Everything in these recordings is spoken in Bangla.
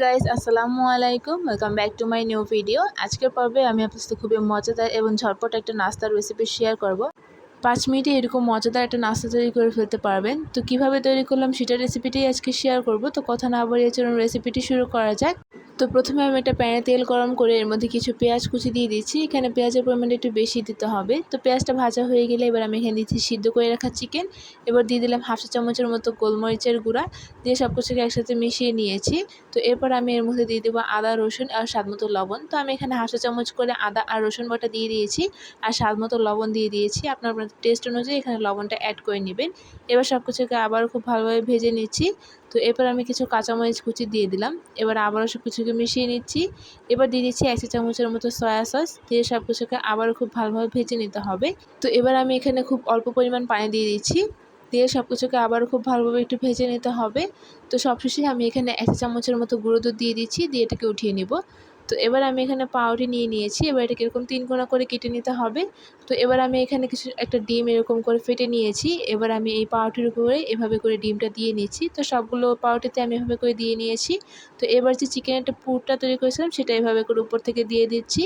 গাইস আসসালামু আলাইকুম, welcome back to my new video. আজকের পর্বে আমি আপনার সাথে খুবই মজাদার এবং ঝটপট একটা নাস্তার রেসিপি শেয়ার করব। 5 মিনিটে এরকম মজাদার একটা নাস্তা তৈরি করে ফেলতে পারবেন। তো কিভাবে তৈরি করলাম সেটার রেসিপিটাই আজকে শেয়ার করব। তো কথা না বাড়িয়ে চলুন রেসিপিটি শুরু করা যাক। তো প্রথমে আমি একটা প্যানে তেল গরম করে এর মধ্যে কিছু পেঁয়াজ কুচি দিয়ে দিচ্ছি। এখানে পেঁয়াজের পরিমাণটা একটু বেশি দিতে হবে। তো পেঁয়াজটা ভাজা হয়ে গেলে এবার আমি এখানে দিচ্ছি সিদ্ধ করে রাখা চিকেন। এবার দিয়ে দিলাম হাফ চা চামচের মতো গোলমরিচের গুঁড়া, দিয়ে সব কিছুকে একসাথে মিশিয়ে নিয়েছি। তো এরপর আমি এর মধ্যে দিয়ে দেবো আদা, রসুন আর স্বাদমতো লবণ। তো আমি এখানে হাফ চা চামচ করে আদা আর রসুন বাটা দিয়ে দিয়েছি আর স্বাদমতো লবণ দিয়ে দিয়েছি। আপনার টেস্ট অনুযায়ী এখানে লবণটা অ্যাড করে নেবেন। এবার সব কিছুকে আবারও খুব ভালোভাবে ভেজে নিচ্ছি। তো এরপর আমি কিছু কাঁচামরিচ কুচি দিয়ে দিলাম। এবার আবারও সব কিছুকে মিশিয়ে নিচ্ছি। এবার দিয়ে দিচ্ছি 1 চা চামচের মতো সয়া সস, দিয়ে সব কিছুকে আবারও খুব ভালোভাবে ভেজে নিতে হবে। তো এবার আমি এখানে খুব অল্প পরিমাণ পানি দিয়ে দিচ্ছি, দিয়ে সব কিছুকে আবারও খুব ভালোভাবে একটু ভেজে নিতে হবে। তো সবশেষে আমি এখানে 1 চা চামচের মতো গুঁড়ো দুধ দিয়ে দিচ্ছি, দিয়ে এটাকে উঠিয়ে নিব। তো এবার আমি এখানে পাউরুটি নিয়ে নিয়েছি। এবার এটাকে এরকম 3 কোনা করে কেটে নিতে হবে। তো এবার আমি এখানে কিছু একটা ডিম এরকম করে ফেটে নিয়েছি। এবার আমি এই পাউরুটির উপরে এভাবে করে ডিমটা দিয়ে নিচ্ছি। তো সবগুলো পাউরুটিতে আমি এভাবে করে দিয়ে নিয়েছি। তো এবার যে চিকেনের একটা পুরটা তৈরি করেছিলাম সেটা এভাবে করে উপর থেকে দিয়ে দিচ্ছি।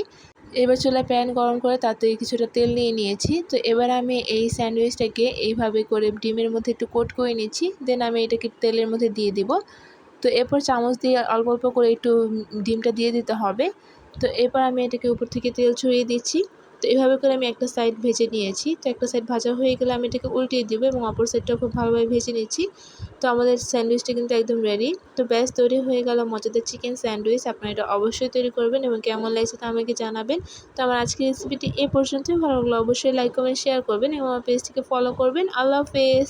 এবার চুলায় প্যান গরম করে তাতে কিছুটা তেল নিয়ে নিয়েছি। তো এবার আমি এই স্যান্ডউইচটাকে এইভাবে করে ডিমের মধ্যে একটু কোট করে নিচ্ছি, দেন আমি এটাকে তেলের মধ্যে দিয়ে দিব। তো এরপর চামচ দিয়ে অল্প অল্প করে একটু ডিমটা দিয়ে দিতে হবে। তো এরপর আমি এটাকে উপর থেকে তেল ছড়িয়ে দিচ্ছি। তো এভাবে করে আমি একটা সাইড ভেজে নিয়েছি। তো একটা সাইড ভাজা হয়ে গেলে আমি এটাকে উল্টিয়ে দিব এবং অপর সাইডটাও খুব ভালোভাবে ভেজে নিচ্ছি। তো আমাদের স্যান্ডউইচটা কিন্তু একদম রেডি। তো ব্যাস তৈরি হয়ে গেল মজাদার চিকেন স্যান্ডউইচ। আপনারা এটা অবশ্যই তৈরি করবেন এবং কেমন লাগছে তা আমাকে জানাবেন। তো আমার আজকের রেসিপিটি এ পর্যন্তই। ভালো লাগলে অবশ্যই লাইক, কমেন্ট, শেয়ার করবেন এবং আমার পেজটিকে ফলো করবেন। আল্লাহ হাফেজ।